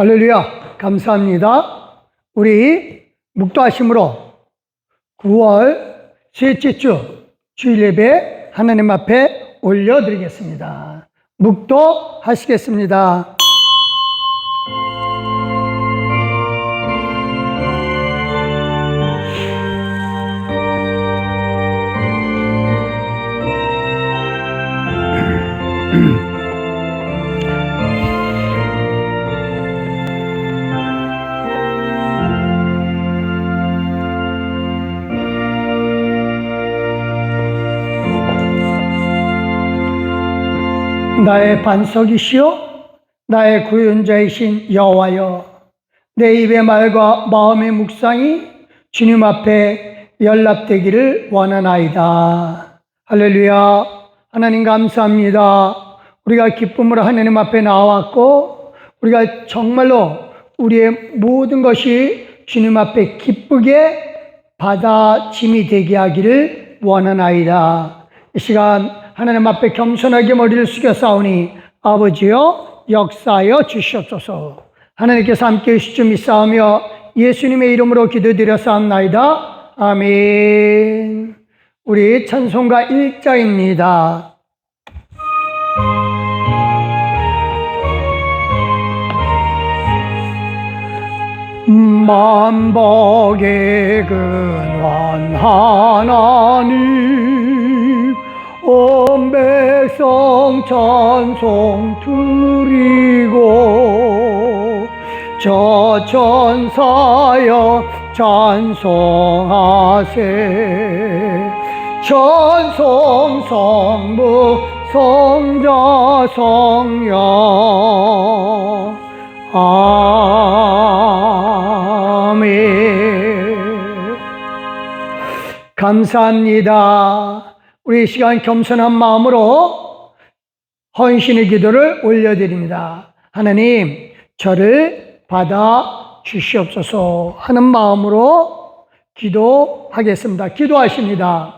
할렐루야, 감사합니다. 우리 묵도하심으로 9월 셋째 주 주일 예배 하나님 앞에 올려드리겠습니다. 묵도하시겠습니다. 나의 반석이시요 나의 구원자이신 여호와여, 내 입의 말과 마음의 묵상이 주님 앞에 연락되기를 원하나이다. 할렐루야. 하나님 감사합니다. 우리가 기쁨으로 하나님 앞에 나왔고, 우리가 정말로 우리의 모든 것이 주님 앞에 기쁘게 받아짐이 되게 하기를 원하나이다. 이 시간 하나님 앞에 겸손하게 머리를 숙여 싸우니 아버지여 역사하여 주시옵소서. 하나님께서 함께 하실 줄 믿사오며 예수님의 이름으로 기도드렸사옵나이다. 아멘. 우리 찬송가 1자입니다. 만복의 근원 하나님, 온 백성 찬송 드리고, 저 천사여 찬송하세. 찬송 성부 성자 성령 아멘. 감사합니다. 우리 이 시간 겸손한 마음으로 헌신의 기도를 올려드립니다. 하나님, 저를 받아 주시옵소서 하는 마음으로 기도하겠습니다. 기도하십니다.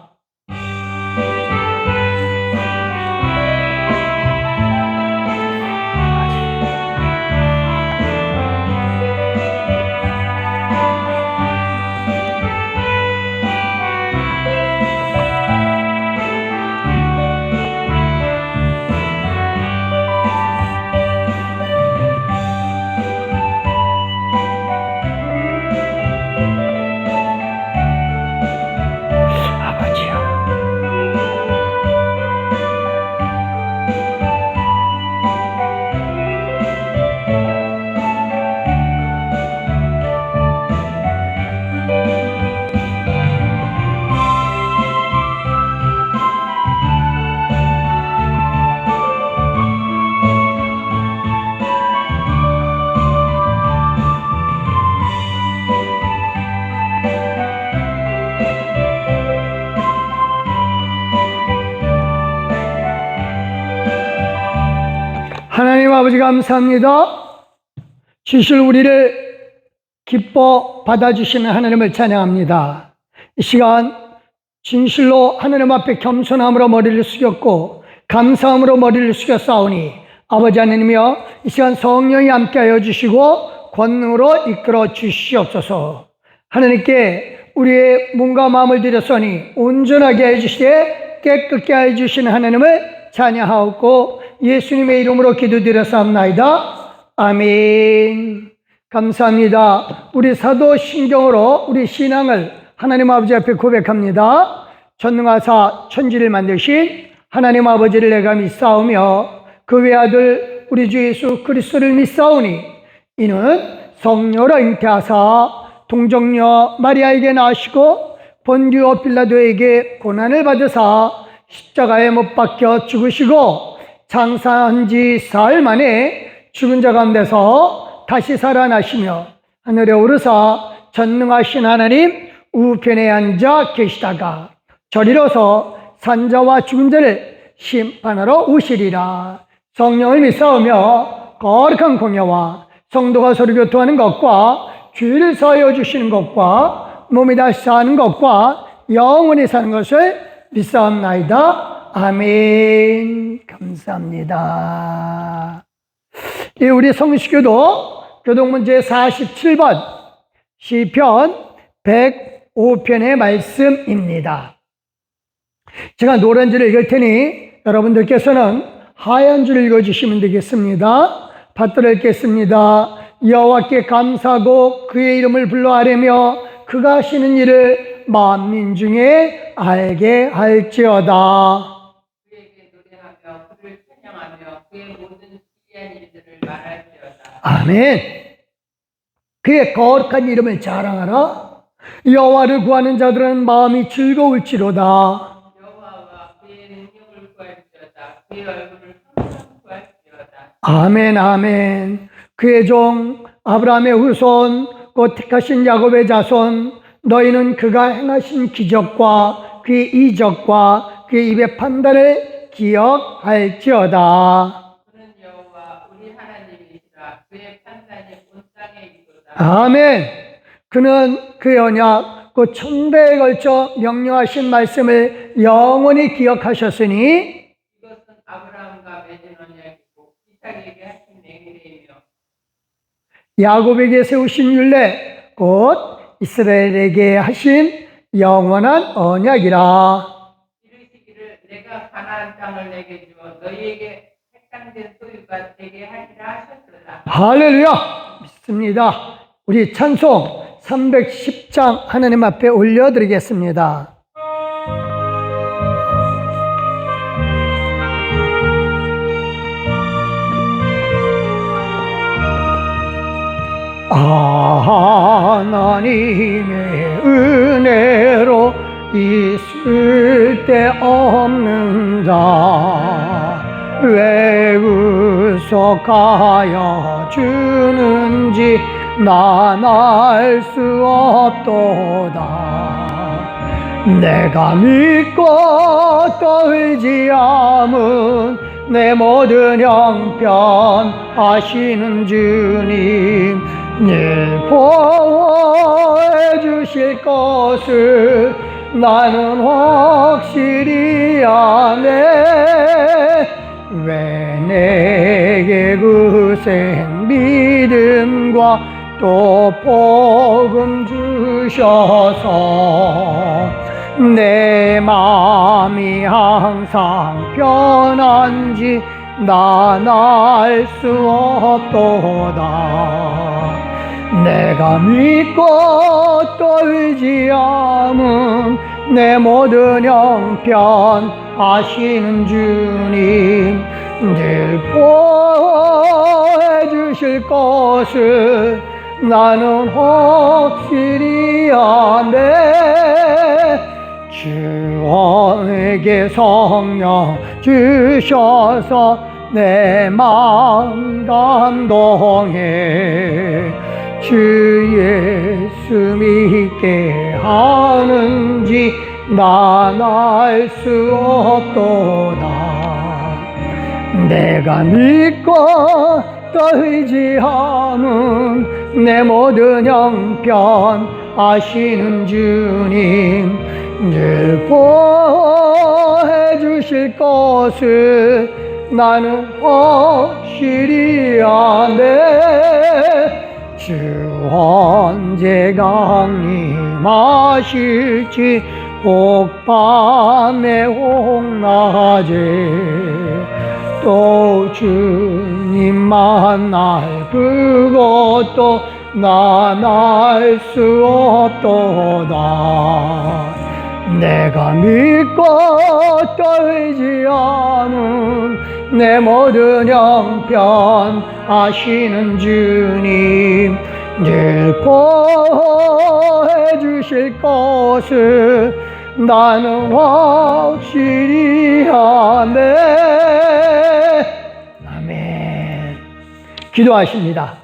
하나님 아버지 감사합니다. 주실 우리를 기뻐 받아주시는 하나님을 찬양합니다. 이 시간 진실로 하나님 앞에 겸손함으로 머리를 숙였고 감사함으로 머리를 숙여 싸우니 아버지 하나님이여, 이 시간 성령이 함께하여 주시고 권능으로 이끌어 주시옵소서. 하나님께 우리의 몸과 마음을 드렸으니 온전하게 해주시되 깨끗게 해주시는 하나님을 찬양하옵고 예수님의 이름으로 기도드렸사옵나이다. 아멘. 감사합니다. 우리 사도신경으로 우리 신앙을 하나님 아버지 앞에 고백합니다. 전능하사 천지를 만드신 하나님 아버지를 내가 믿사오며 그 외아들 우리 주 예수 그리스도를 믿사오니 이는 성녀로 잉태하사 동정녀 마리아에게 나시고 본디오 빌라도에게 고난을 받으사 십자가에 못 박혀 죽으시고 장사한 지 사흘 만에 죽은 자 가운데서 다시 살아나시며 하늘에 오르사 전능하신 하나님 우편에 앉아 계시다가 저리로서 산자와 죽은 자를 심판하러 오시리라. 성령을 믿사오며 거룩한 공예와 성도가 서로 교통하는 것과 죄를 사하여 주시는 것과 몸이 다시 사는 것과 영원히 사는 것을 믿사옵나이다. 아멘. 감사합니다. 우리 성식교도 교동문제 47번 시편 105편의 말씀입니다. 제가 노란 줄을 읽을 테니 여러분들께서는 하얀 줄을 읽어주시면 되겠습니다. 받들어 읽겠습니다. 여호와께 감사하고 그의 이름을 불러 아뢰며 그가 하시는 일을 만민 중에 알게 할지어다. 그에게 노래하며 그를 찬양하며 그의 모든 기이한 일들을 말할지어다. 아멘. 그의 거룩한 이름을 자랑하라. 여호와를 구하는 자들은 마음이 즐거울지로다. 여호와와 그의 능력을 구할지어다. 그의 얼굴을 항상 구할지어다. 아멘, 아멘. 그의 종 아브라함의 후손 곧 택하신 야곱의 자손 너희는 그가 행하신 기적과 그의 이적과 그의 입의 판단을 기억할지어다. 그는 여호와 우리 하나님이시라. 그의 판단이 온 땅에 있도다. 아멘. 그는 그의 언약 곧 천대에 걸쳐 명령하신 말씀을 영원히 기억하셨으니 이것은 아브라함과 맺은 언약이고 이삭에게 하신 맹세이며 야곱에게 세우신 율례 곧 이스라엘에게 하신 영원한 언약이라. 이르시기를 내가 가나안 땅을 내게 주어 너희에게 택당된 소유가 되게 하리라 하셨도다. 할렐루야. 믿습니다. 우리 찬송 310장 하나님 앞에 올려드리겠습니다. 하나님의 은혜로 있을 데 없는 자 왜 구속하여 주는지 난 알 수 없도다. 내가 믿고 또 의지함은 내 모든 형편 하시는 주님 늘 보호해 주실 것을 나는 확실히 아네. 왜 내게 구생 믿음과 또 복음 주셔서 내 마음이 항상 편한지 난 알 수 없도다. 내가 믿고 또 의지함은 내 모든 형편 아시는 주님 늘 보호해 주실 것을 나는 확실히 아네. 주에게 성령 주셔서 내 마음 감동해 주 예수 믿게 하는지 난 알 수 없도다. 내가 믿고 또 의지함은 내 모든 형편 아시는 주님 늘 보호해 주실 것을 나는 확실히 아네. 주 언제 강림하실지 혹 밤에 혹 낮에 또 주님 만날 그것도 난 알 수 없도다. 내가 믿고 또 의지하는 내 모든 형편 아시는 주님 늘 보호해 주실 것을 나는 확실히 아네. 아멘. 기도하십니다.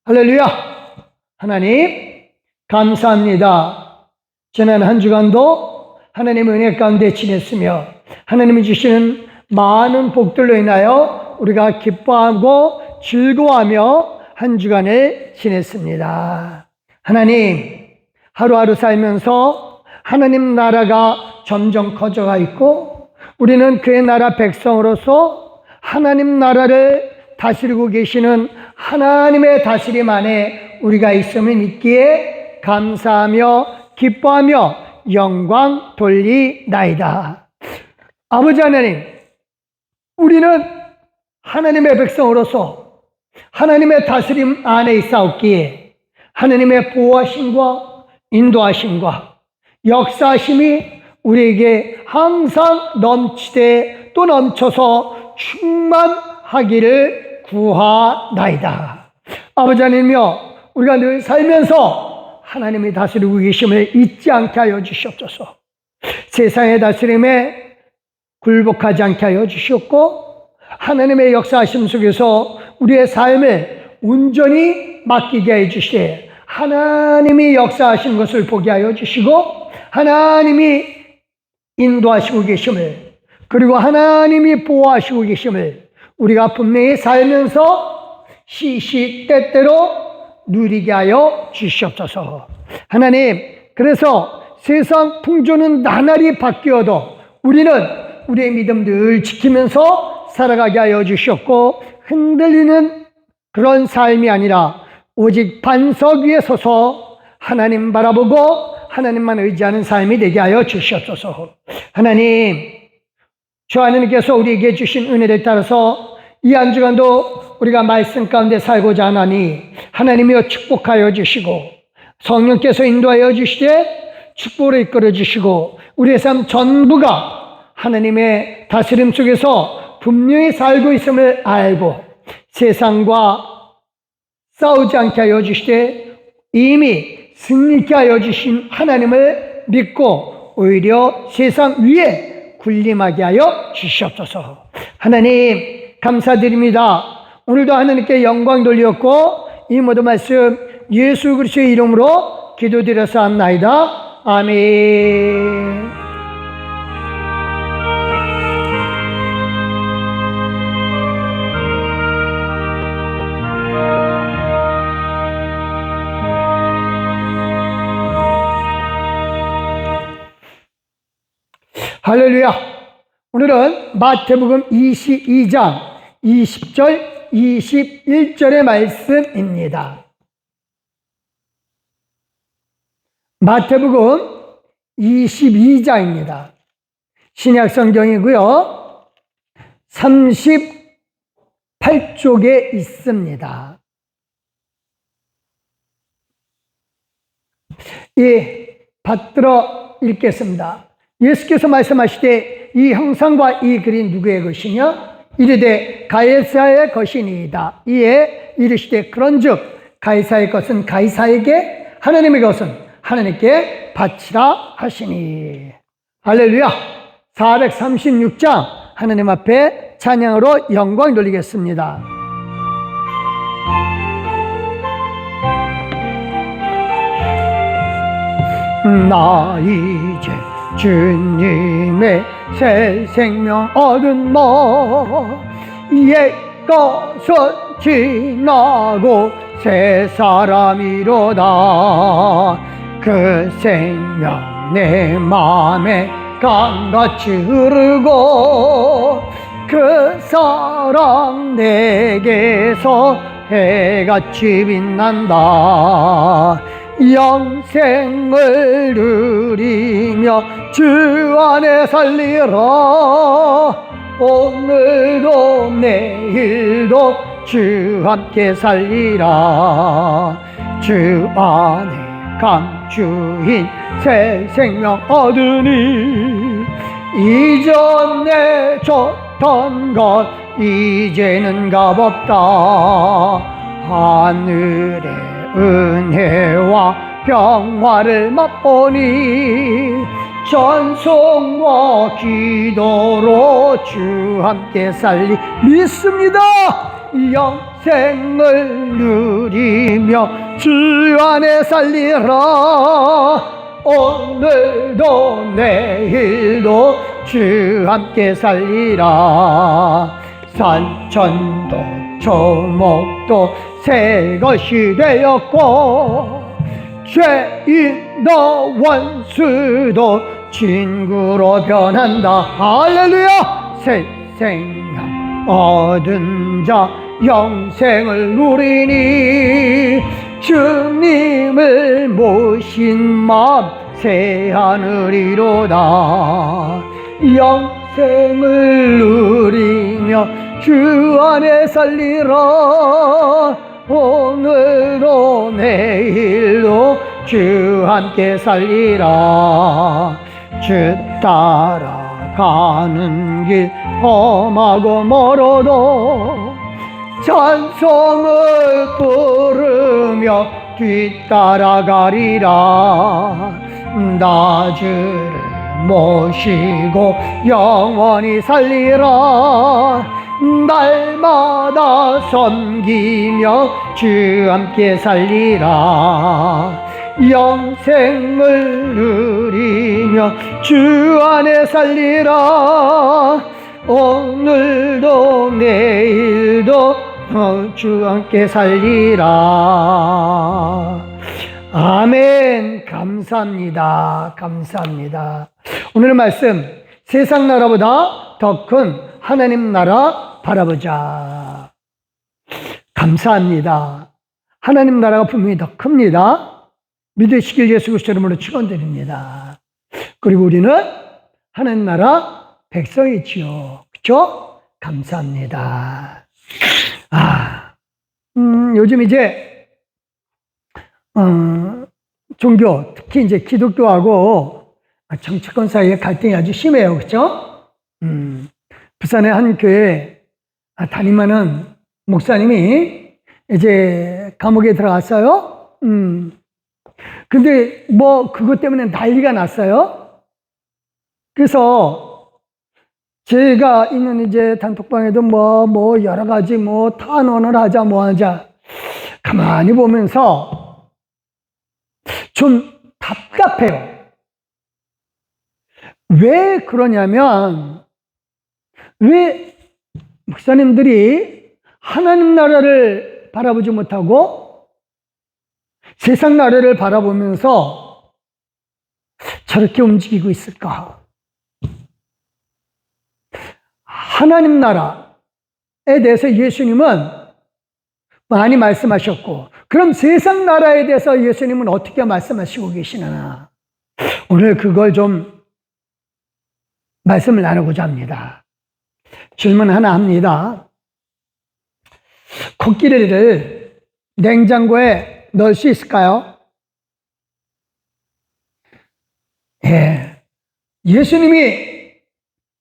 할렐루야. 하나님 감사합니다. 지난 한 주간도 하나님의 은혜 가운데 지냈으며 하나님이 주시는 많은 복들로 인하여 우리가 기뻐하고 즐거워하며 한 주간을 지냈습니다. 하나님, 하루하루 살면서 하나님 나라가 점점 커져가 있고 우리는 그의 나라 백성으로서 하나님 나라를 다스리고 계시는 하나님의 다스림 안에 우리가 있음을 믿기에 감사하며 기뻐하며 영광 돌리나이다. 아버지 하나님, 우리는 하나님의 백성으로서 하나님의 다스림 안에 있사옵기에 하나님의 보호하심과 인도하심과 역사하심이 우리에게 항상 넘치되 또 넘쳐서 충만하기를 구하나이다. 아버지 하나님이여, 우리가 늘 살면서 하나님이 다스리고 계심을 잊지 않게 하여 주시옵소서. 세상의 다스림에 굴복하지 않게 하여 주시옵고 하나님의 역사하심 속에서 우리의 삶을 온전히 맡기게 해 주시되 하나님이 역사하신 것을 보게 하여 주시고 하나님이 인도하시고 계심을, 그리고 하나님이 보호하시고 계심을 우리가 분명히 살면서 시시때때로 누리게 하여 주시옵소서. 하나님, 그래서 세상 풍조는 나날이 바뀌어도 우리는 우리의 믿음 늘 지키면서 살아가게 하여 주시옵고 흔들리는 그런 삶이 아니라 오직 반석 위에 서서 하나님 바라보고 하나님만 의지하는 삶이 되게 하여 주시옵소서. 하나님, 주 하나님께서 우리에게 주신 은혜를 따라서 이 한 주간도 우리가 말씀 가운데 살고자 하나니 하나님이여 축복하여 주시고 성령께서 인도하여 주시되 축복으로 이끌어 주시고 우리의 삶 전부가 하나님의 다스림 속에서 분명히 살고 있음을 알고 세상과 싸우지 않게 하여 주시되 이미 승리케 하여 주신 하나님을 믿고 오히려 세상 위에 군림하게 하여 주시옵소서. 하나님 감사드립니다. 오늘도 하나님께 영광 돌리었고 이 모든 말씀 예수 그리스도의 이름으로 기도드렸사옵나이다. 아멘. 할렐루야. 오늘은 마태복음 22장 20절 21절의 말씀입니다. 마태복음 22장입니다. 신약 성경이고요. 38쪽에 있습니다. 받들어 읽겠습니다. 예수께서 말씀하시되 이 형상과 이 글이 누구의 것이냐? 이르되 가이사의 것이니이다. 이에 이르시되 그런즉 가이사의 것은 가이사에게, 하나님의 것은 하나님께 바치라 하시니. 할렐루야. 436장 하나님 앞에 찬양으로 영광 돌리겠습니다. 나 이제 주님의 새 생명 얻은 옛 것은 지나고 새 사람이로다. 그 생명 내 맘에 강같이 흐르고 그 사랑 내게서 해같이 빛난다. 영생을 누리며 주 안에 살리라. 오늘도 내일도 주 함께 살리라. 주 안에 감추인 새 생명 얻으니 이전에 줬던 것 이제는 값없다. 하늘의 은혜와 평화를 맛보니 전송과 기도로 주 함께 살리 믿습니다. 영생을 누리며 주 안에 살리라. 오늘도 내일도 주 함께 살리라. 산천도 초목도 새 것이 되었고 죄인도 원수도 친구로 변한다. 할렐루야. 새 생명 얻은 자 영생을 누리니 주님을 모신 마음 새하늘이로다. 영생을 누리며 주 안에 살리라. 오늘도 내일도 주 함께 살리라. 주 따라가는 길 험하고 멀어도 찬송을 부르며 뒤따라가리라. 나 주를 모시고 영원히 살리라. 날마다 섬기며 주 함께 살리라. 영생을 누리며 주 안에 살리라. 오늘도 내일도 주 함께 살리라. 아멘. 감사합니다. 감사합니다. 오늘 말씀, 세상 나라보다 더 큰 하나님 나라 바라보자. 감사합니다. 하나님 나라가 분명히 더 큽니다. 믿으시길 예수 그리스도 이름으로 축원드립니다. 그리고 우리는 하나님 나라 백성이지요. 그렇죠? 감사합니다. 요즘 이제 종교, 특히 이제 기독교하고 정치권 사이에 갈등이 아주 심해요. 그렇죠? 부산의 한 교회 담임하는 목사님이 이제 감옥에 들어갔어요. 근데 뭐 그것 때문에 난리가 났어요. 그래서 제가 있는 이제 단톡방에도 뭐 여러 가지 뭐 탄원을 하자 뭐 하자 가만히 보면서 좀 답답해요. 왜 그러냐면, 왜 목사님들이 하나님 나라를 바라보지 못하고 세상 나라를 바라보면서 저렇게 움직이고 있을까? 하나님 나라에 대해서 예수님은 많이 말씀하셨고, 그럼 세상 나라에 대해서 예수님은 어떻게 말씀하시고 계시나? 오늘 그걸 좀 말씀을 나누고자 합니다. 질문 하나 합니다. 코끼리를 냉장고에 넣을 수 있을까요? 예. 예수님이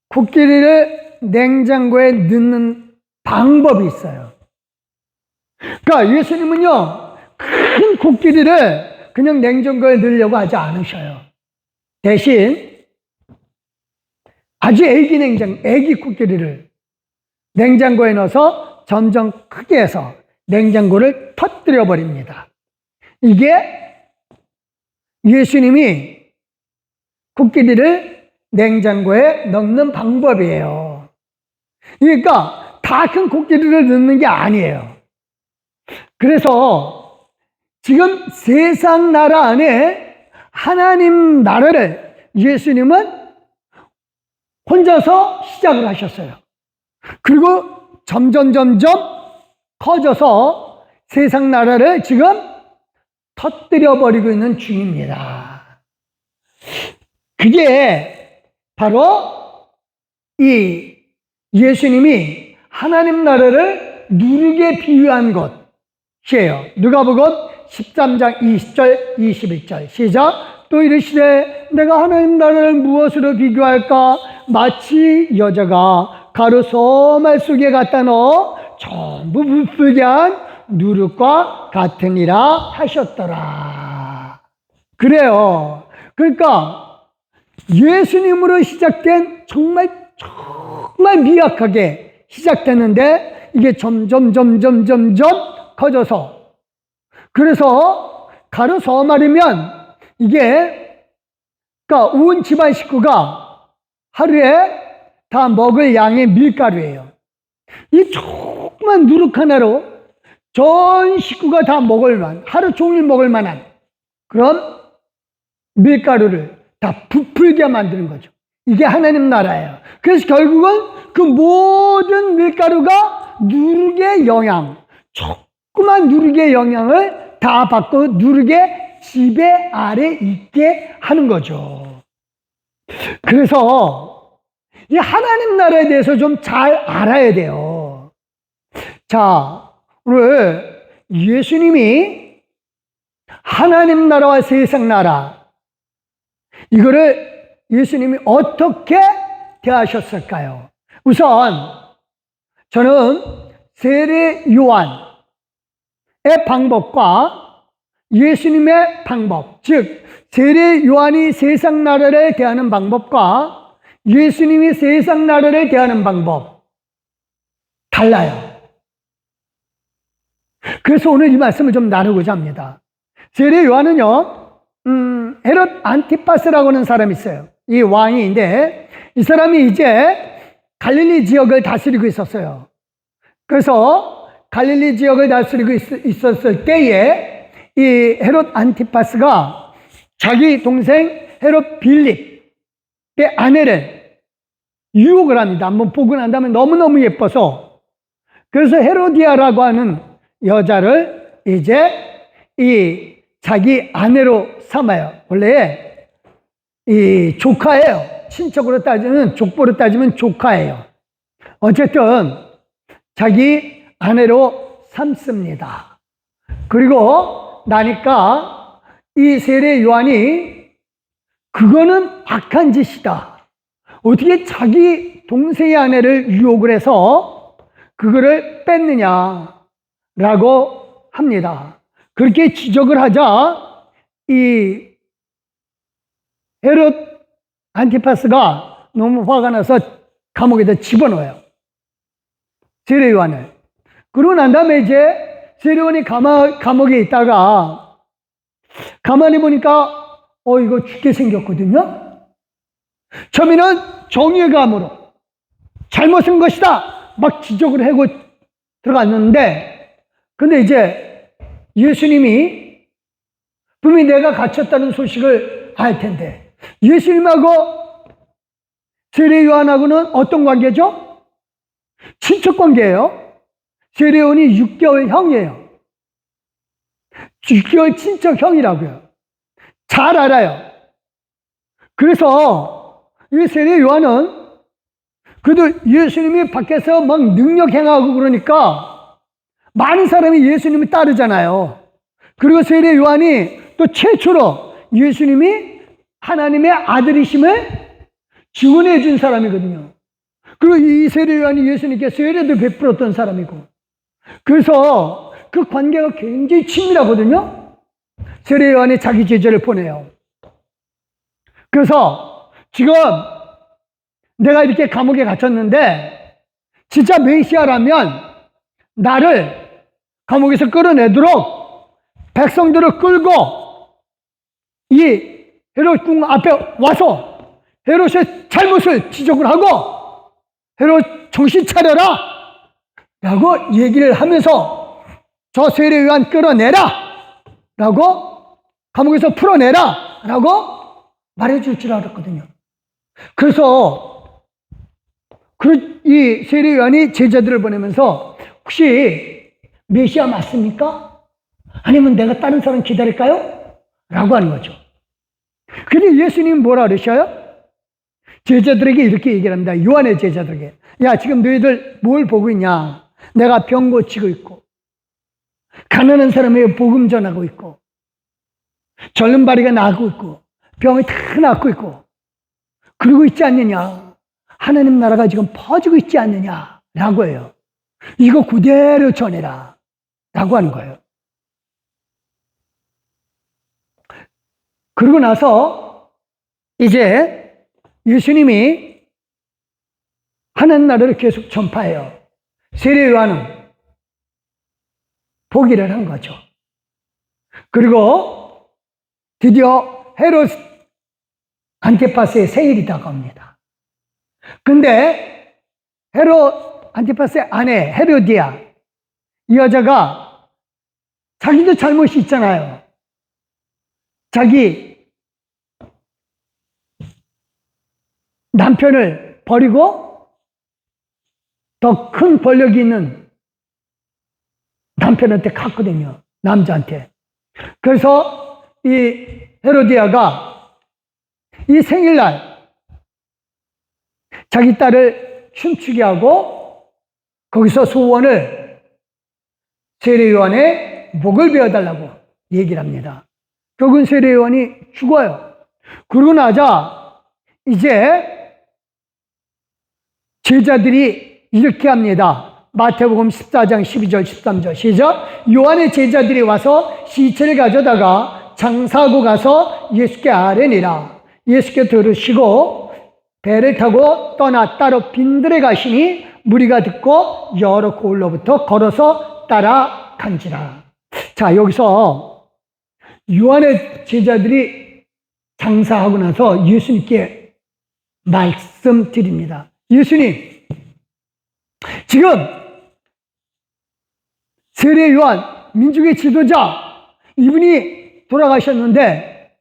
코끼리를 냉장고에 넣는 방법이 있어요. 그러니까 예수님은요, 큰 코끼리를 그냥 냉장고에 넣으려고 하지 않으셔요. 대신 아주 애기 코끼리를 냉장고에 넣어서 점점 크게 해서 냉장고를 터뜨려 버립니다. 이게 예수님이 코끼리를 냉장고에 넣는 방법이에요. 그러니까 다 큰 코끼리를 넣는 게 아니에요. 그래서 지금 세상 나라 안에 하나님 나라를 예수님은 혼자서 시작을 하셨어요. 그리고 점점 커져서 세상 나라를 지금 터뜨려 버리고 있는 중입니다. 그게 바로 이 예수님이 하나님 나라를 누르게 비유한 것이에요. 누가복음 13장 20절 21절 시작. 또 이르시되 내가 하나님 나라를 무엇으로 비교할까? 마치 여자가 가루 소말 속에 갖다 넣어 전부 부풀게 한 누룩과 같으니라 하셨더라. 그래요. 그러니까 예수님으로 시작된 정말 미약하게 시작됐는데 이게 점점 커져서, 그래서 가루 소말이면 이게 그러니까 온 집안 식구가 하루에 다 먹을 양의 밀가루예요. 이 조그만 누룩 하나로 전 식구가 다 먹을만, 하루 종일 먹을 만한 그런 밀가루를 다 부풀게 만드는 거죠. 이게 하나님 나라예요. 그래서 결국은 그 모든 밀가루가 누룩의 영향, 조그만 누룩의 영향을 다 받고 누룩의 지배 아래 있게 하는 거죠. 그래서 이 하나님 나라에 대해서 좀 잘 알아야 돼요. 자, 오늘 예수님이 하나님 나라와 세상 나라, 이거를 예수님이 어떻게 대하셨을까요? 우선 저는 세례 요한의 방법과 예수님의 방법, 즉 세례 요한이 세상 나라를 대하는 방법과 예수님이 세상 나라를 대하는 방법 달라요. 그래서 오늘 이 말씀을 좀 나누고자 합니다. 세례 요한은요, 헤롯 안티파스라고 하는 사람이 있어요. 이 왕인데 이 사람이 이제 갈릴리 지역을 다스리고 있었어요. 그래서 갈릴리 지역을 다스리고 있었을 때에 이 헤롯 안티파스가 자기 동생 헤롯 빌립의 아내를 유혹을 합니다. 한번 보고 난 다음에 너무너무 예뻐서. 그래서 헤로디아라고 하는 여자를 이제 이 자기 아내로 삼아요. 원래 이 조카예요. 친척으로 따지면, 족보로 따지면 조카예요. 어쨌든 자기 아내로 삼습니다. 그리고 나니까 이 세례 요한이 그거는 악한 짓이다. 어떻게 자기 동생의 아내를 유혹을 해서 그거를 뺐느냐라고 합니다. 그렇게 지적을 하자 이 헤롯 안티파스가 너무 화가 나서 감옥에다 집어넣어요. 세례 요한을. 그러고 난 다음에 이제 세례 요한이 감옥에 있다가 가만히 보니까 이거 죽게 생겼거든요. 처음에는 정의의 감으로 잘못한 것이다 막 지적을 하고 들어갔는데, 근데 이제 예수님이 분명히 내가 갇혔다는 소식을 알 텐데, 예수님하고 세례 요한하고는 어떤 관계죠? 친척 관계예요. 세례 요한이 6개월 형이에요. 6개월 친척 형이라고요. 잘 알아요. 그래서 이 세례 요한은 그래도 예수님이 밖에서 막 능력 행하고 그러니까 많은 사람이 예수님을 따르잖아요. 그리고 세례 요한이 또 최초로 예수님이 하나님의 아들이심을 증언해 준 사람이거든요. 그리고 이 세례 요한이 예수님께 세례도 베풀었던 사람이고, 그래서 그 관계가 굉장히 친밀하거든요. 세례 요한이 자기 제자를 보내요. 그래서 지금 내가 이렇게 감옥에 갇혔는데 진짜 메시아라면 나를 감옥에서 끌어내도록 백성들을 끌고 이 헤롯 궁 앞에 와서 헤롯의 잘못을 지적을 하고 헤롯 정신 차려라 라고 얘기를 하면서 저 세례 요한 끌어내라 라고, 감옥에서 풀어내라 라고 말해줄 줄 알았거든요. 그래서 이 세례 요한이 제자들을 보내면서 혹시 메시아 맞습니까? 아니면 내가 다른 사람 기다릴까요? 라고 하는 거죠. 근데 예수님은 뭐라 그러셔요? 제자들에게 이렇게 얘기를 합니다. 요한의 제자들에게. 야, 지금 너희들 뭘 보고 있냐? 내가 병 고치고 있고, 가난한 사람에게 복음 전하고 있고, 절름발이가 나고 있고, 병이 다 낫고 있고, 그러고 있지 않느냐? 하나님 나라가 지금 퍼지고 있지 않느냐라고 해요. 이거 그대로 전해라 라고 하는 거예요. 그러고 나서 이제 예수님이 하나님 나라를 계속 전파해요. 세례 요한은 포기를 한 거죠. 그리고 드디어 헤롯 안티파스의 생일이 다가옵니다. 근데 헤롯 안티파스의 아내 헤로디아, 이 여자가 자기도 잘못이 있잖아요. 남편을 버리고 더 큰 권력이 있는 남편한테 갔거든요. 남자한테. 그래서 이 헤로디아가 이 생일날 자기 딸을 춤추게 하고 거기서 소원을 세례요한의 목을 베어달라고 얘기를 합니다. 결국은 세례요한이 죽어요. 그러고 나자 이제 제자들이 이렇게 합니다. 마태복음 14장 12절 13절 시작. 요한의 제자들이 와서 시체를 가져다가 장사하고 가서 예수께 아뢰니라. 예수께 들으시고 배를 타고 떠나 따로 빈들에 가시니 무리가 듣고 여러 고을로부터 걸어서 따라간지라. 자, 여기서 요한의 제자들이 장사하고 나서 예수님께 말씀드립니다. 예수님, 지금 세례 요한, 민족의 지도자, 이분이 돌아가셨는데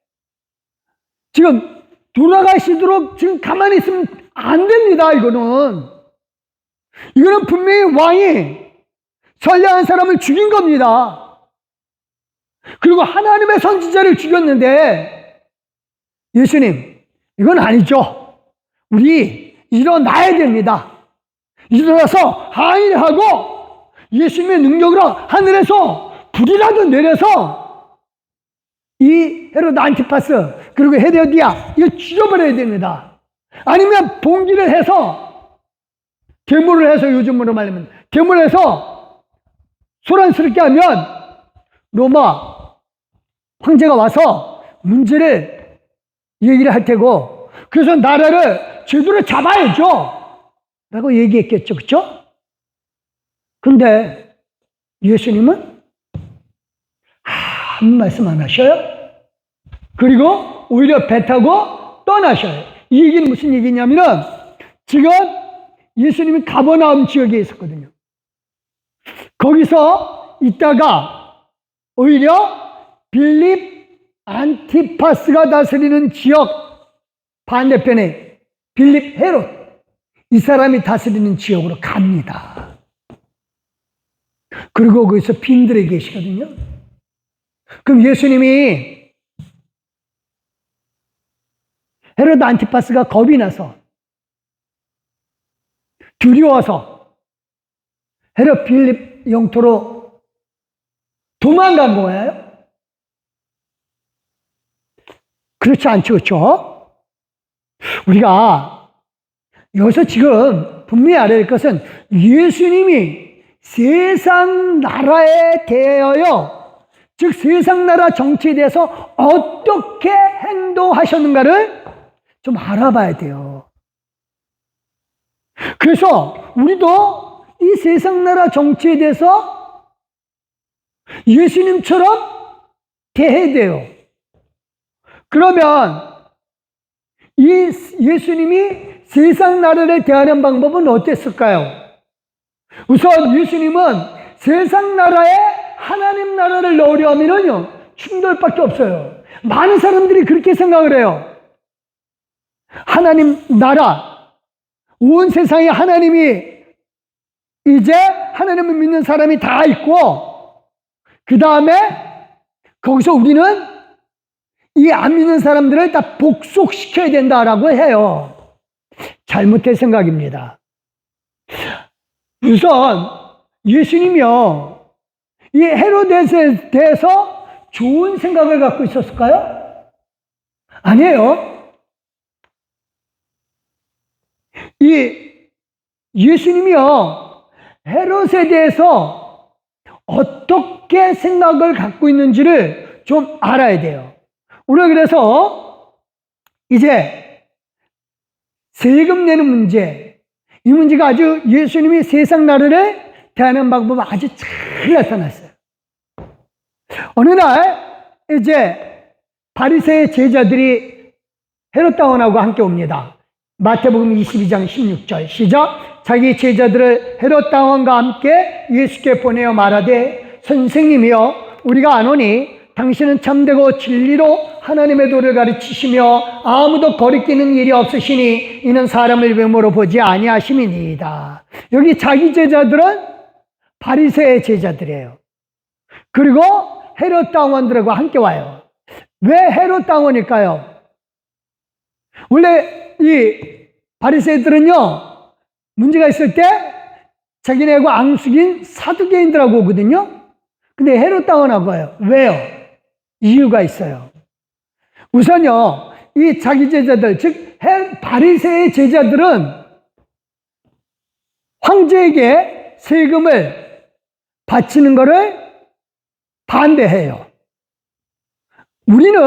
지금 돌아가시도록 지금 가만히 있으면 안 됩니다. 이거는 분명히 왕이 선량한 사람을 죽인 겁니다. 그리고 하나님의 선지자를 죽였는데 예수님, 이건 아니죠. 우리 일어나야 됩니다. 일어나서 항의를 하고 예수님의 능력으로 하늘에서 불이라도 내려서 이 헤롯 안티파스 그리고 헤로디아 이걸 죽여버려야 됩니다. 아니면 봉기를 해서 계모를 해서, 요즘으로 말하면 계모를 해서 소란스럽게 하면 로마 황제가 와서 문제를 얘기를 할 테고, 그래서 나라를 제대로 잡아야죠 라고 얘기했겠죠. 그렇죠? 근데 예수님은 아무 말씀 안 하셔요. 그리고 오히려 배 타고 떠나셔요. 이 얘기는 무슨 얘기냐면은 지금 예수님이 가버나움 지역에 있었거든요. 거기서 있다가 오히려 빌립 안티파스가 다스리는 지역 반대편에 빌립 헤롯, 이 사람이 다스리는 지역으로 갑니다. 그리고 거기서 빈들에 계시거든요. 그럼 예수님이 헤롯 안티파스가 겁이 나서 두려워서 헤롯 빌립 영토로 도망간 거예요? 그렇지 않죠, 그렇죠? 우리가 여기서 지금 분명히 알아야 될 것은 예수님이 세상 나라에 대하여, 즉 세상 나라 정치에 대해서 어떻게 행동하셨는가를 좀 알아봐야 돼요. 그래서 우리도 이 세상 나라 정치에 대해서 예수님처럼 대해야 돼요. 그러면 이 예수님이 세상 나라를 대하는 방법은 어땠을까요? 우선 예수님은 세상 나라에 하나님 나라를 넣으려 하면요, 충돌밖에 없어요. 많은 사람들이 그렇게 생각을 해요. 하나님 나라, 온 세상에 하나님이, 이제 하나님을 믿는 사람이 다 있고, 그 다음에 거기서 우리는 이 안 믿는 사람들을 다 복속시켜야 된다라고 해요. 잘못된 생각입니다. 우선 예수님이요, 이 헤로데스에 대해서 좋은 생각을 갖고 있었을까요? 아니에요. 이 예수님이요, 헤롯에 대해서 어떻게 생각을 갖고 있는지를 좀 알아야 돼요. 우리가 그래서 이제 세금 내는 문제, 이 문제가 아주 예수님이 세상 나라를 대하는 방법이 아주 잘 나타났어요. 어느 날 이제 바리새의 제자들이 헤롯 당원하고 함께 옵니다. 마태복음 22장 16절 시작. 자기 제자들을 헤롯 당원과 함께 예수께 보내어 말하되, 선생님이여, 우리가 아노니 당신은 참되고 진리로 하나님의 도를 가르치시며 아무도 거리끼는 일이 없으시니 이는 사람을 외모로 보지 아니하심이니이다. 여기 자기 제자들은 바리새의 제자들이에요. 그리고 헤롯 당원들과 함께 와요. 왜 헤롯 당원일까요? 원래 이 바리새들은요, 문제가 있을 때 자기네하고 앙숙인 사두개인들하고 오거든요. 근데 헤롯 당원하고 와요. 왜요? 이유가 있어요. 우선요, 이 자기 제자들, 즉 바리새의 제자들은 황제에게 세금을 바치는 것을 반대해요. 우리는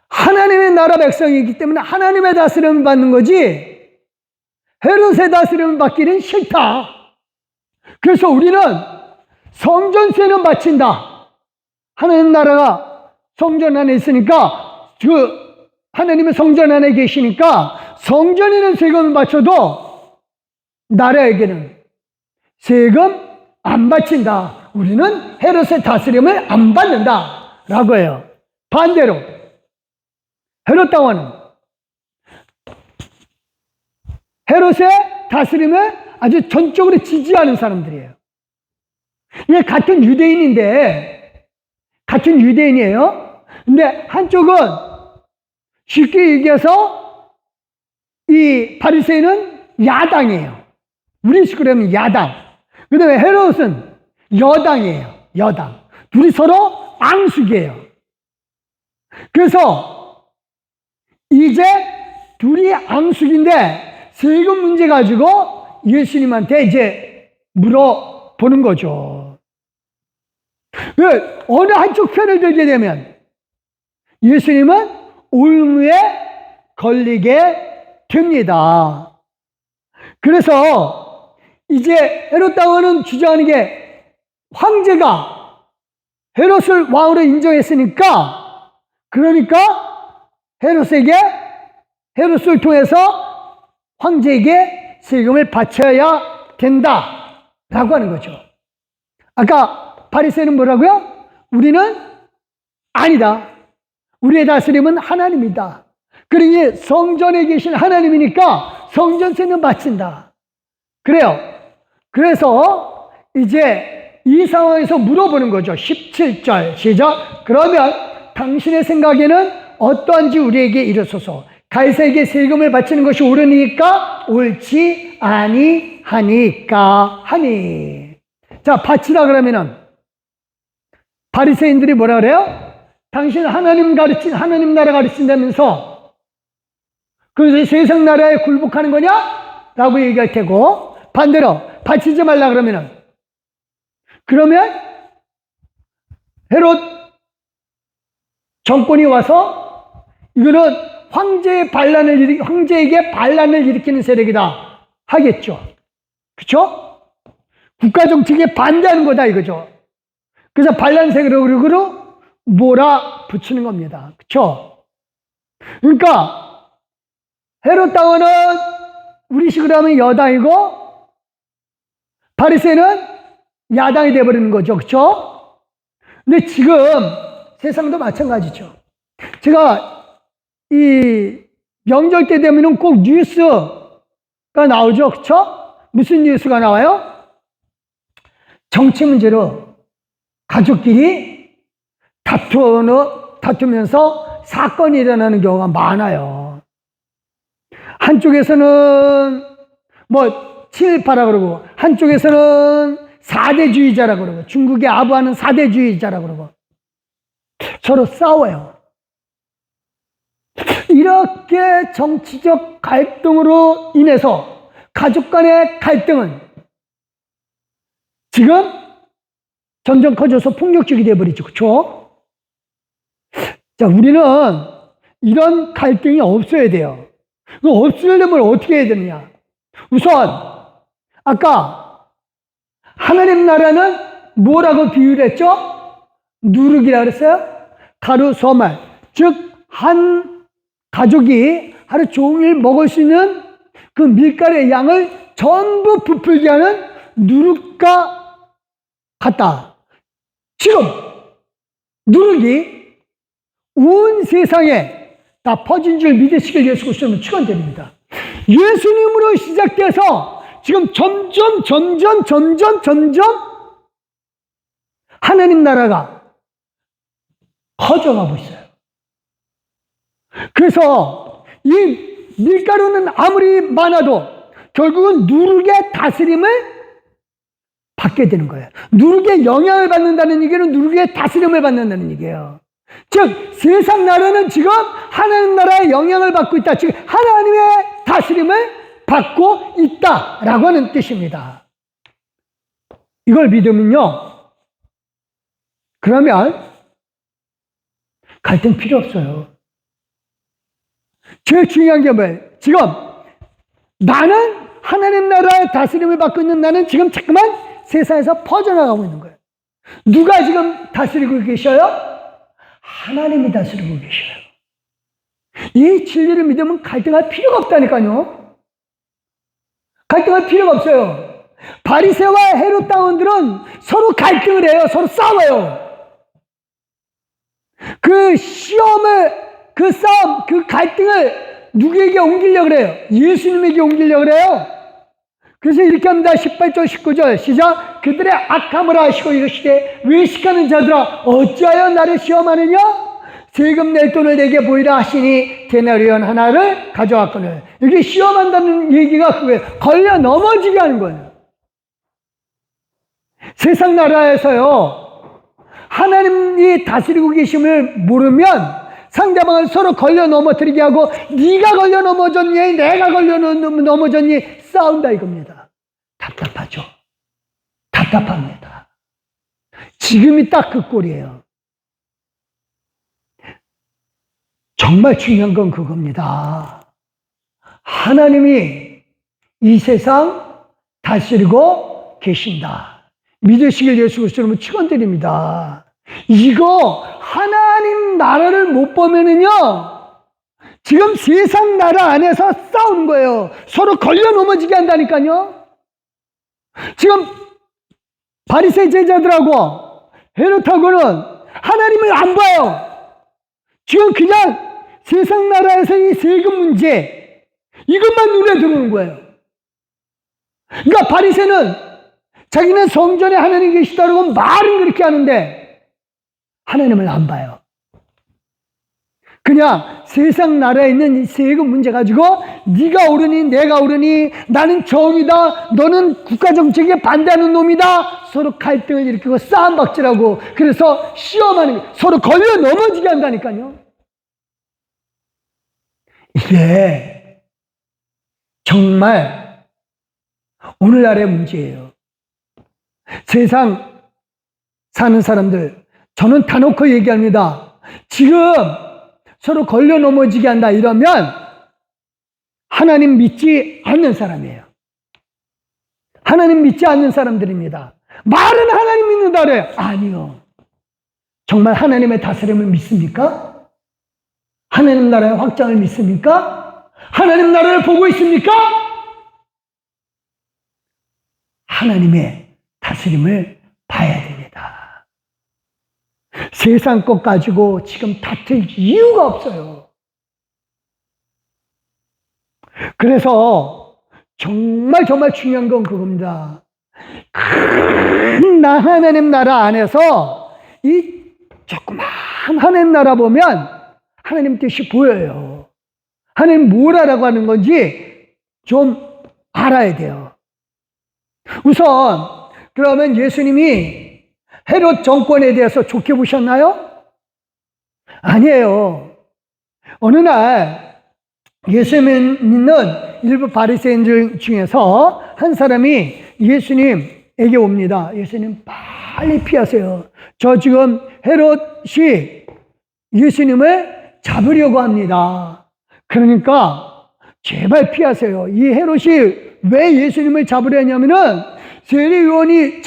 하나님의 나라 백성이기 때문에 하나님의 다스림을 받는 거지 헤롯의 다스림을 받기는 싫다. 그래서 우리는 성전세는 바친다. 하나님 나라가 성전 안에 있으니까, 그 하나님의 성전 안에 계시니까 성전에는 세금을 바쳐도 나라에게는 세금 안 바친다. 우리는 헤롯의 다스림을 안 받는다 라고 해요. 반대로 헤롯 당원은 헤롯의 다스림을 아주 전적으로 지지하는 사람들이에요. 이게 같은 유대인이에요. 근데 한쪽은 쉽게 얘기해서 이 바리새인은 야당이에요. 우리 식으로 하면 야당. 그 다음에 헤롯은 여당이에요. 여당. 둘이 서로 앙숙이에요. 그래서 이제 둘이 앙숙인데 세금 문제 가지고 예수님한테 이제 물어보는 거죠. 어느 한쪽 편을 들게 되면 예수님은 올무에 걸리게 됩니다. 그래서 이제 헤롯 당원은 주장하는 게 황제가 헤롯을 왕으로 인정했으니까, 그러니까 헤롯을 통해서 황제에게 세금을 바쳐야 된다라고 하는 거죠. 아까 바리새인은 뭐라고요? 우리는 아니다. 우리의 다스림은 하나님이다. 그러니 성전에 계신 하나님이니까 성전세는 바친다. 그래요. 그래서 이제 이 상황에서 물어보는 거죠. 17절 시작. 그러면 당신의 생각에는 어떠한지 우리에게 이르소서. 가이사에게 세금을 바치는 것이 옳으니까 옳지 아니하니까 하니. 자, 바치라 그러면은 바리새인들이 뭐라 그래요? 당신 하나님 나라 가르친다면서 그래서 세상 나라에 굴복하는 거냐? 라고 얘기할 테고, 반대로 바치지 말라 그러면 헤롯 정권이 와서 이거는 황제에게 반란을 일으키는 세력이다 하겠죠. 그렇죠? 국가 정책에 반대하는 거다 이거죠. 그래서 반란 세력으로 몰아붙이는 겁니다. 그렇죠? 그러니까 헤롯 당원은 우리 식으로 하면 여당이고 바리새인은 야당이 돼버리는 거죠. 그렇죠? 근데 지금 세상도 마찬가지죠. 제가 이 명절 때 되면은 꼭 뉴스가 나오죠. 그렇죠? 무슨 뉴스가 나와요? 정치 문제로 가족끼리 다투면서 사건이 일어나는 경우가 많아요. 한쪽에서는 뭐 친일파라 그러고, 한쪽에서는 사대주의자라 그러고, 중국의 아부하는 사대주의자라 그러고, 서로 싸워요. 이렇게 정치적 갈등으로 인해서 가족 간의 갈등은 지금 점점 커져서 폭력적이 되어버리죠. 그렇죠? 자, 우리는 이런 갈등이 없어야 돼요. 없으려면 어떻게 해야 되느냐? 우선 아까 하나님 나라는 뭐라고 비유를 했죠? 누룩이라 그랬어요? 가루 소말. 즉 한 가족이 하루 종일 먹을 수 있는 그 밀가루의 양을 전부 부풀게 하는 누룩과 같다. 지금 누룩이 온 세상에 다 퍼진 줄 믿으시길 예수 그리스도는 축원드립니다. 예수님으로 시작돼서 지금 점점 하나님 나라가 커져가고 있어요. 그래서 이 밀가루는 아무리 많아도 결국은 누룩의 다스림을 받게 되는 거예요. 누룩의 영향을 받는다는 얘기는 누룩의 다스림을 받는다는 얘기예요. 즉 세상 나라는 지금 하나님 나라의 영향을 받고 있다. 즉 하나님의 다스림을 받고 있다라고 하는 뜻입니다. 이걸 믿으면요, 그러면 갈등 필요 없어요. 제일 중요한 게 뭐예요? 지금 나는 하나님 나라의 다스림을 받고 있는 나는 지금 자꾸만 세상에서 퍼져나가고 있는 거예요. 누가 지금 다스리고 계셔요? 하나님이 다스리고 계셔요. 이 진리를 믿으면 갈등할 필요가 없다니까요. 갈등할 필요가 없어요. 바리새와 헤롯 당원들은 서로 갈등을 해요. 서로 싸워요. 그 시험을, 그 싸움, 그 갈등을 누구에게 옮기려고 그래요? 예수님에게 옮기려고 그래요. 그래서 이렇게 합니다. 18절 19절 시작. 그들의 악함을 아시고 이르시되 외식하는 자들아 어찌하여 나를 시험하느냐? 세금 낼 돈을 내게 보이라 하시니 데나리온 하나를 가져왔거늘. 이게 시험한다는 얘기가 그거예요. 걸려 넘어지게 하는 거예요. 세상 나라에서요, 하나님이 다스리고 계심을 모르면 상대방을 서로 걸려 넘어뜨리게 하고 네가 걸려 넘어졌니? 내가 걸려 넘어졌니? 싸운다 이겁니다. 답답하죠. 답답합니다. 지금이 딱 그 꼴이에요. 정말 중요한 건 그겁니다. 하나님이 이 세상 다스리고 계신다. 믿으시길 예수 그리스도로 축원드립니다. 이거 하나님 나라를 못 보면은요, 지금 세상 나라 안에서 싸우는 거예요. 서로 걸려 넘어지게 한다니까요. 지금 바리새 제자들하고 헤롯하고는 하나님을 안 봐요. 지금 그냥 세상 나라에서 이 세금 문제 이것만 눈에 들어오는 거예요. 그러니까 바리새는 자기는 성전에 하나님 계시다고 말은 그렇게 하는데 하나님을 안 봐요. 그냥 세상 나라에 있는 이 세금 문제 가지고 네가 옳으니 내가 옳으니 나는 정의다 너는 국가 정책에 반대하는 놈이다 서로 갈등을 일으키고 싸움박질하고 그래서 시험하는 거예요. 서로 걸려 넘어지게 한다니까요. 이게 정말 오늘날의 문제예요. 세상 사는 사람들 저는 다놓고 얘기합니다. 지금 서로 걸려 넘어지게 한다 이러면 하나님 믿지 않는 사람이에요. 하나님 믿지 않는 사람들입니다. 말은 하나님 믿는다 그래요. 아니요. 정말 하나님의 다스림을 믿습니까? 하나님 나라의 확장을 믿습니까? 하나님 나라를 보고 있습니까? 하나님의 다스림을 봐야 됩니다. 세상 것 가지고 지금 다툴 이유가 없어요. 그래서 정말 중요한 건 그겁니다. 큰 하나님 나라 안에서 이 조그만 하나님 나라 보면 하나님 뜻이 보여요. 하나님 뭘 하라고 하는 건지 좀 알아야 돼요. 우선 그러면 예수님이 헤롯 정권에 대해서 좋게 보셨나요? 아니에요. 어느 날 예수님 믿는 일부 바리새인들 중에서 한 사람이 예수님에게 옵니다. 예수님 빨리 피하세요. 저 지금 헤롯이 예수님을 잡으려고 합니다. 그러니까 제발 피하세요. 이 헤롯이 왜 예수님을 잡으려 했냐면은 세례요한을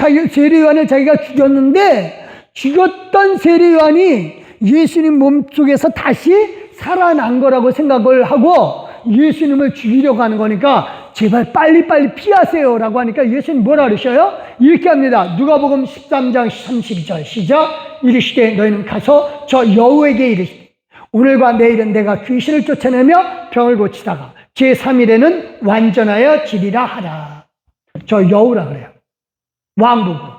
자기가 죽였는데 죽였던 세례요한이 예수님 몸속에서 다시 살아난 거라고 생각을 하고 예수님을 죽이려고 하는 거니까 제발 빨리 피하세요 라고 하니까 예수님 뭐라 그러셔요? 이렇게 합니다. 누가복음 13장 32절 시작. 이르시되 너희는 가서 저 여우에게 이르시되 오늘과 내일은 내가 귀신을 쫓아내며 병을 고치다가 제3일에는 완전하여 지리라 하라. 저 여우라 그래요. 왕보고.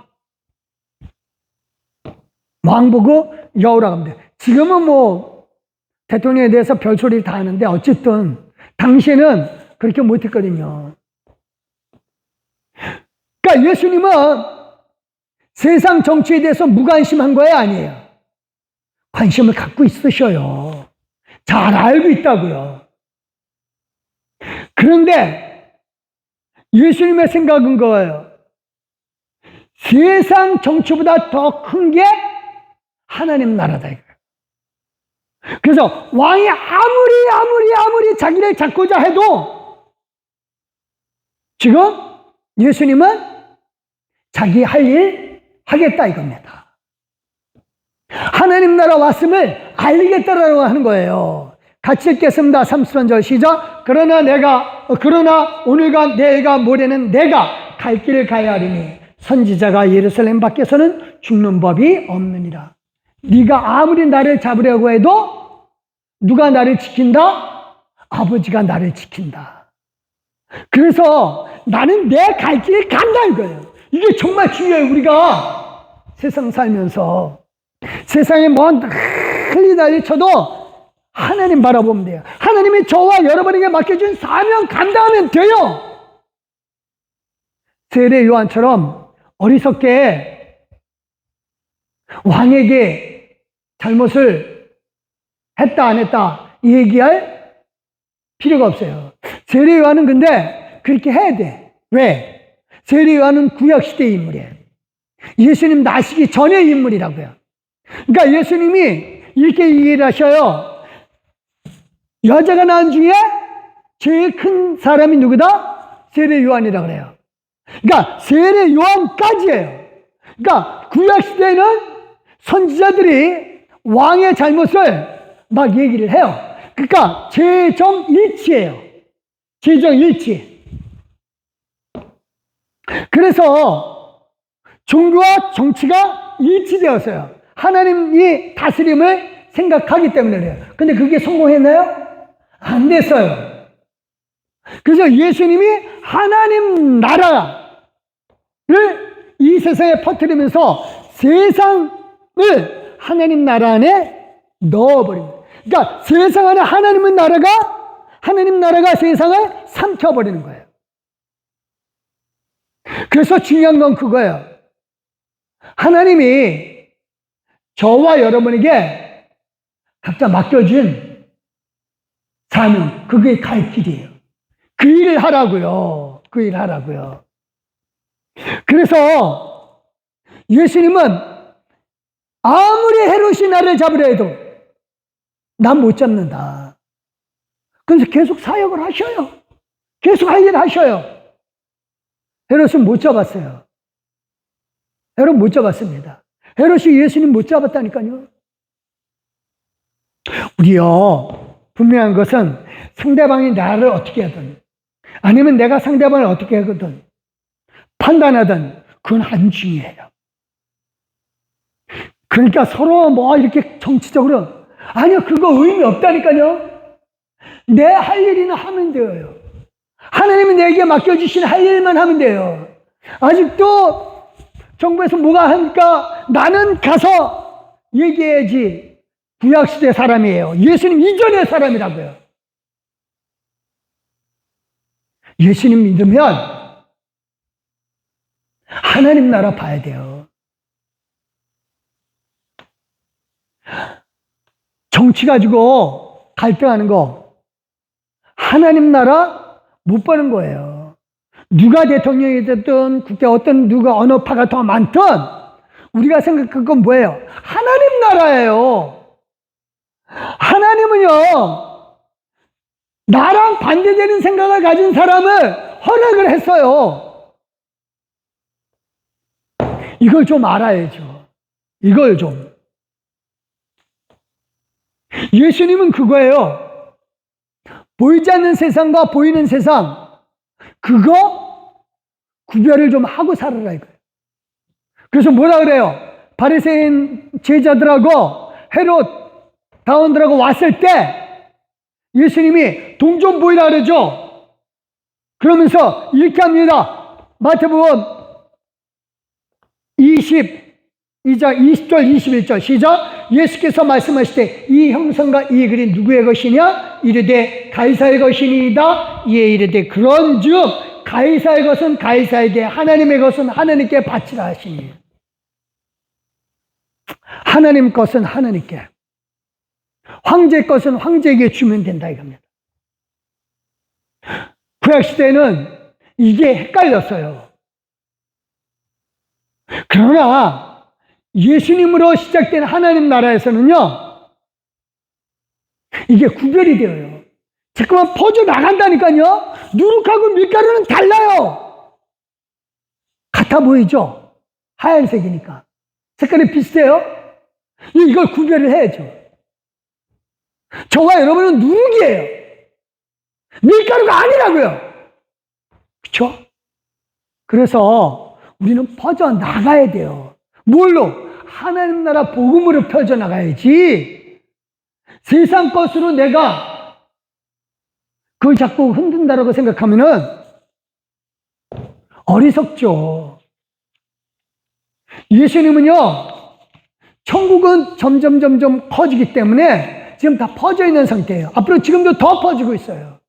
왕보고 여우라고 합니다. 지금은 뭐 대통령에 대해서 별소리를 다 하는데 어쨌든 당시에는 그렇게 못했거든요. 그러니까 예수님은 세상 정치에 대해서 무관심한 거예요, 아니에요? 관심을 갖고 있으셔요. 잘 알고 있다고요. 그런데 예수님의 생각은 거예요. 세상 정치보다 더 큰 게 하나님 나라다 이거예요. 그래서 왕이 아무리 자기를 잡고자 해도 지금 예수님은 자기 할 일 하겠다 이겁니다. 하나님 나라 왔음을 알리겠다라고 하는 거예요. 같이 읽겠습니다. 33절 시작. 그러나 오늘과 내일과 모레는 내가 갈 길을 가야 하리니 선지자가 예루살렘 밖에서는 죽는 법이 없느니라. 네가 아무리 나를 잡으려고 해도 누가 나를 지킨다? 아버지가 나를 지킨다. 그래서 나는 내 갈 길을 간다 이거예요. 이게 정말 중요해요. 우리가 세상 살면서 세상에 뭔 난리 난리 쳐도 하나님 바라보면 돼요. 하나님이 저와 여러분에게 맡겨준 사명 감당하면 돼요. 세례 요한처럼 어리석게 왕에게 잘못을 했다 안 했다 얘기할 필요가 없어요. 세례 요한은 근데 그렇게 해야 돼. 왜? 세례 요한은 구약시대의 인물이에요. 예수님 나시기 전의 인물이라고요. 그러니까 예수님이 이렇게 얘기를 하셔요. 여자가 낳은 중에 제일 큰 사람이 누구다? 세례 요한이라고 그래요. 그러니까 세례 요한까지예요. 그러니까 구약시대에는 선지자들이 왕의 잘못을 막 얘기를 해요. 그러니까 재정일치예요. 재정일치. 그래서 종교와 정치가 일치되었어요. 하나님이 다스림을 생각하기 때문에 그래요. 근데 그게 성공했나요? 안 됐어요. 그래서 예수님이 하나님 나라를 이 세상에 퍼뜨리면서 세상을 하나님 나라 안에 넣어버립니다. 그러니까 세상 안에 하나님 나라가 세상을 삼켜버리는 거예요. 그래서 중요한 건 그거예요. 하나님이 저와 여러분에게 각자 맡겨준 사명, 그게 갈 길이에요. 그 일을 하라고요. 그 일을 하라고요. 그래서 예수님은 아무리 헤롯이 나를 잡으려 해도 난 못 잡는다. 그래서 계속 사역을 하셔요. 계속 할 일을 하셔요. 헤롯은 못 잡았어요. 헤롯 못 잡았습니다. 헤롯이 예수님 못 잡았다니까요. 우리요, 분명한 것은 상대방이 나를 어떻게 하든 아니면 내가 상대방을 어떻게 하든 판단하든 그건 안 중요해요. 그러니까 서로 뭐 이렇게 정치적으로 아니요, 그거 의미 없다니까요. 내 할 일이나 하면 돼요. 하나님이 내게 맡겨주신 할 일만 하면 돼요. 아직도 정부에서 뭐가 하니까 나는 가서 얘기해야지. 구약시대 사람이에요. 예수님 이전의 사람이라고요. 예수님 믿으면 하나님 나라 봐야 돼요. 정치 가지고 갈등하는 거 하나님 나라 못 보는 거예요. 누가 대통령이 됐든 국회 누가 어느 파가 더 많든 우리가 생각할 건 뭐예요? 하나님 나라예요. 하나님은요, 나랑 반대되는 생각을 가진 사람을 허락을 했어요. 이걸 좀 알아야죠. 이걸 좀. 예수님은 그거예요. 보이지 않는 세상과 보이는 세상, 그거 구별을 좀 하고 살아라 이거예요. 그래서 뭐라 그래요? 바리새인 제자들하고 헤롯 다원들하고 왔을 때 예수님이 동 좀 보이라 그러죠. 그러면서 이렇게 합니다. 마태복음 22장 20절 21절 시작. 예수께서 말씀하시되 이 형상과 이 글이 누구의 것이냐? 이르되 가이사의 것이니이다. 이에 이르되 그런즉 가이사의 것은 가이사에게, 하나님의 것은 하나님께 바치라 하시니. 하나님 것은 하나님께, 황제 것은 황제에게 주면 된다 이겁니다. 구약시대에는 이게 헷갈렸어요. 그러나 예수님으로 시작된 하나님 나라에서는요, 이게 구별이 되어요. 잠깐만 퍼져나간다니까요. 누룩하고 밀가루는 달라요. 같아 보이죠? 하얀색이니까. 색깔이 비슷해요. 이걸 구별을 해야죠. 저와 여러분은 누룩이에요. 밀가루가 아니라고요. 그렇죠? 그래서 우리는 퍼져나가야 돼요. 뭘로? 하나님 나라 복음으로 퍼져나가야지. 세상 것으로 내가 그걸 자꾸 흔든다라고 생각하면은 어리석죠. 예수님은요, 천국은 점점 커지기 때문에 지금 다 퍼져 있는 상태예요. 앞으로 지금도 더 퍼지고 있어요.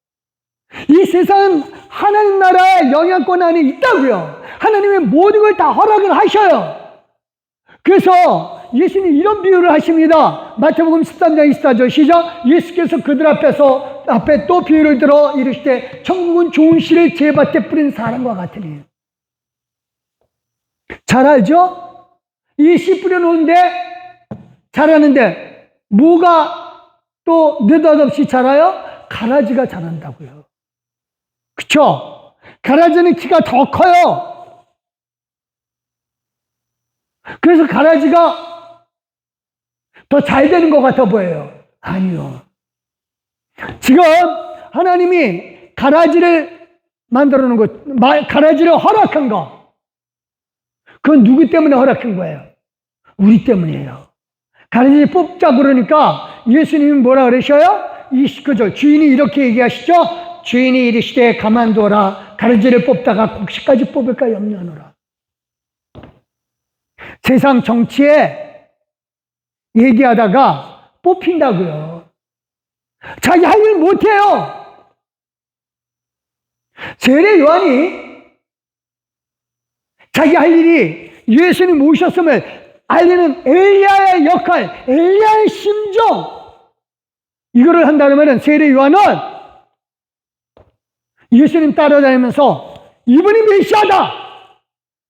이 세상은 하나님 나라의 영향권 안에 있다고요. 하나님의 모든 걸 다 허락을 하셔요. 그래서 예수님이 이런 비유를 하십니다. 마태복음 13장 24절 시작. 예수께서 그들 앞에 또 비유를 들어 이르시되 천국은 좋은 씨를 제밭에 뿌린 사람과 같으니. 잘 알죠? 이 씨 뿌려놓은데 자라는데 뭐가 또 느닷없이 자라요? 가라지가 자란다고요. 그쵸? 가라지는 키가 더 커요. 그래서 가라지가 더 잘 되는 것 같아 보여요. 아니요. 지금 하나님이 가라지를 만들어 놓은 것, 가라지를 허락한 거, 그건 누구 때문에 허락한 거예요? 우리 때문이에요. 가라지 뽑자 그러니까 예수님이 뭐라 그러셔요? 29절 주인이 이렇게 얘기하시죠. 주인이 이르시되 가만두어라. 가라지를 뽑다가 곡식까지 뽑을까 염려하노라. 세상 정치에 얘기하다가 뽑힌다고요. 자기 할 일 못해요. 세례 요한이 자기 할 일이 예수님 오셨음을 알리는 엘리야의 역할, 엘리야의 심정, 이거를 한다면 세례 요한은 예수님 따라다니면서 이분이 메시아다,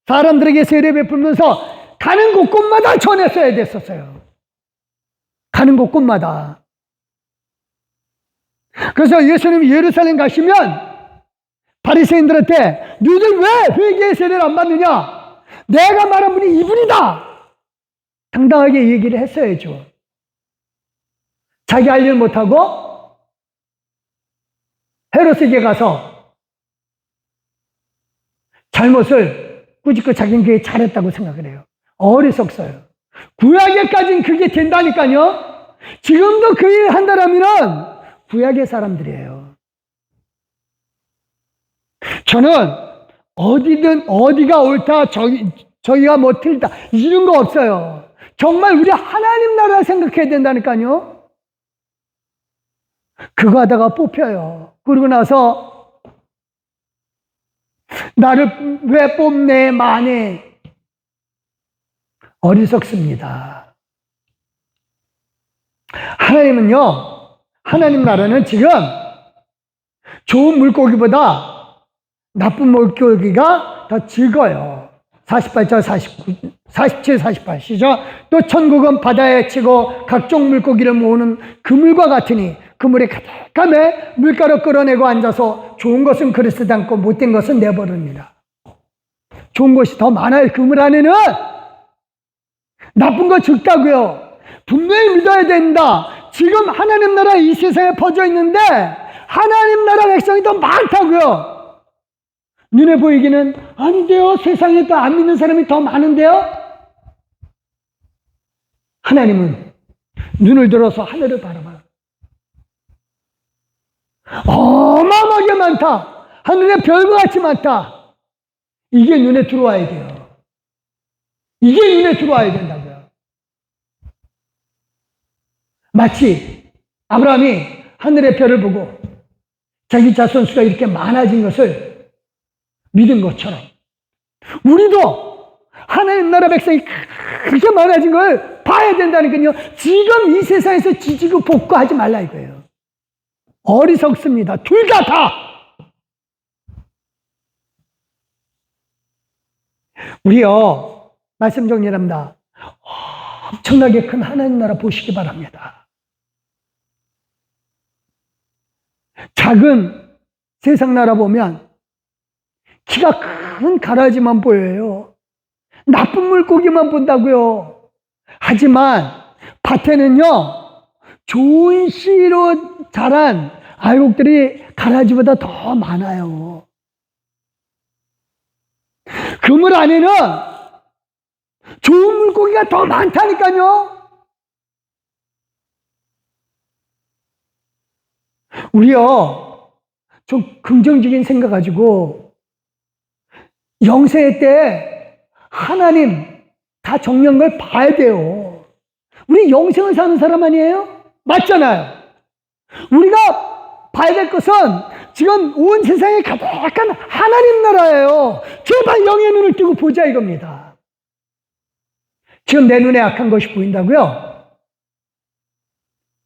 사람들에게 세례 베풀면서 가는 곳곳마다 전했어야 됐었어요. 가는 곳곳마다. 그래서 예수님이 예루살렘 가시면 바리새인들한테 너희들 왜 회개의 세례를 안 받느냐? 내가 말한 분이 이분이다. 당당하게 얘기를 했어야죠. 자기 할 일 못하고 헤롯에게 가서 잘못을 꾸짖고 자기는 그게 잘했다고 생각을 해요. 어리석어요. 구약에까지는 그게 된다니까요. 지금도 그 일 한다라면 구약의 사람들이에요. 저는 어디든 어디가 옳다, 저기가 뭐 틀리다 이런 거 없어요. 정말 우리 하나님 나라 생각해야 된다니까요. 그거 하다가 뽑혀요. 그러고 나서 나를 왜 뽑네 마네. 어리석습니다. 하나님은요, 하나님 나라는 지금 좋은 물고기보다 나쁜 물고기가 더 적어요. 48절 49, 47, 48 시작. 또 천국은 바다에 치고 각종 물고기를 모으는 그물과 같으니 그물에 가득하며 물가로 끌어내고 앉아서 좋은 것은 그릇에 담고 못된 것은 내버립니다. 좋은 것이 더 많아요. 그물 안에는. 나쁜 거 적다고요. 분명히 믿어야 된다. 지금 하나님 나라 이 세상에 퍼져 있는데 하나님 나라 백성이 더 많다고요. 눈에 보이기는 아닌데요. 세상에 또 안 믿는 사람이 더 많은데요. 하나님은 눈을 들어서 하늘을 바라봐. 어마어마하게 많다. 하늘에 별과 같이 많다. 이게 눈에 들어와야 돼요. 이게 눈에 들어와야 된다고요. 마치 아브라함이 하늘의 별을 보고 자기 자손 수가 이렇게 많아진 것을 믿은 것처럼 우리도 하나님 나라 백성이 그렇게 많아진 걸 봐야 된다니까요. 지금 이 세상에서 지지고 볶고 하지 말라 이거예요. 어리석습니다. 둘 다. 우리요, 말씀 정리합니다. 엄청나게 큰 하나님 나라 보시기 바랍니다. 작은 세상 나라 보면 키가 큰 가라지만 보여요. 나쁜 물고기만 본다고요. 하지만 밭에는요, 좋은 씨로 자란 알곡들이 가라지보다 더 많아요. 그물 안에는 좋은 물고기가 더 많다니까요. 우리요, 좀 긍정적인 생각 가지고 영생의 때 하나님 다 정리한 걸 봐야 돼요. 우리 영생을 사는 사람 아니에요? 맞잖아요. 우리가 봐야 될 것은 지금 온 세상에 가득한 하나님 나라예요. 제발 영의 눈을 뜨고 보자 이겁니다. 지금 내 눈에 악한 것이 보인다고요?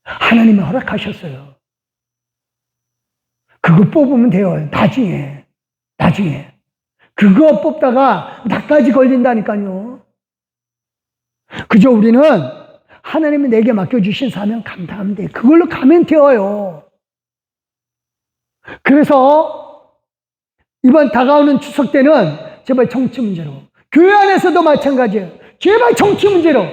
하나님이 허락하셨어요. 그거 뽑으면 돼요. 나중에. 그거 뽑다가 나까지 걸린다니까요. 그저 우리는 하나님이 내게 맡겨주신 사명 감당하면 돼. 그걸로 가면 되어요. 그래서 이번 다가오는 추석 때는 제발 정치 문제로, 교회 안에서도 마찬가지예요. 제발 정치 문제로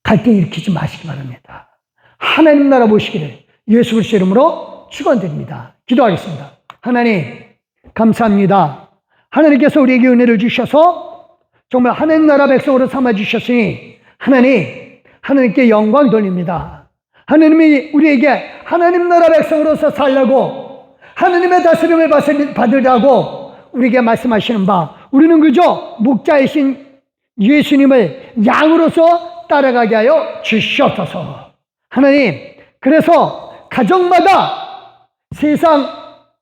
갈등 일으키지 마시기 바랍니다. 하나님 나라 보시기를 예수 그리스도 이름으로 축원드립니다. 기도하겠습니다. 하나님 감사합니다. 하나님께서 우리에게 은혜를 주셔서 정말 하나님 나라 백성으로 삼아주셨으니 하나님께 영광 돌립니다. 하나님이 우리에게 하나님 나라 백성으로서 살려고 하나님의 다스림을 받으려고 우리에게 말씀하시는 바, 우리는 그저 목자이신 예수님을 양으로서 따라가게 하여 주시옵소서. 하나님, 그래서 가정마다 세상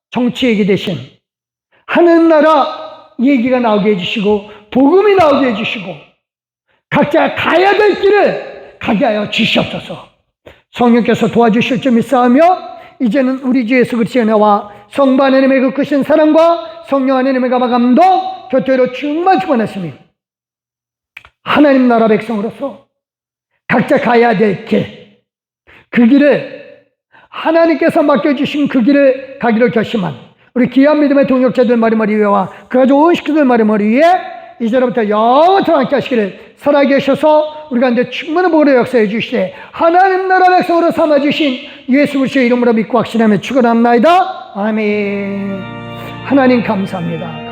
정치 얘기 대신 하나님 나라 얘기가 나오게 해주시고 복음이 나오게 해주시고 각자 가야 될 길을 가게 하여 주시옵소서. 성령께서 도와주실 줄 믿사오며 이제는 우리 주 예수 그리스도의 은혜와 성부 하나님의 그 크신 사랑과 성령 하나님의 감화 감동 교토로 충만하시니 하나님 나라 백성으로서 각자 가야 될 길, 그 길을 하나님께서 맡겨주신 그 길을 가기로 결심한 우리 귀한 믿음의 동역자들 머리머리 위에와 그 가져온 식구들 머리머리 위에 이제로부터 영원토록 함께 하시기를 살아계셔서 우리 가운데 충만한 복으로 역사해 주시되 하나님 나라 백성으로 삼아주신 예수 그리스도의 이름으로 믿고 확신하며 축원합니다. 아멘. 하나님 감사합니다.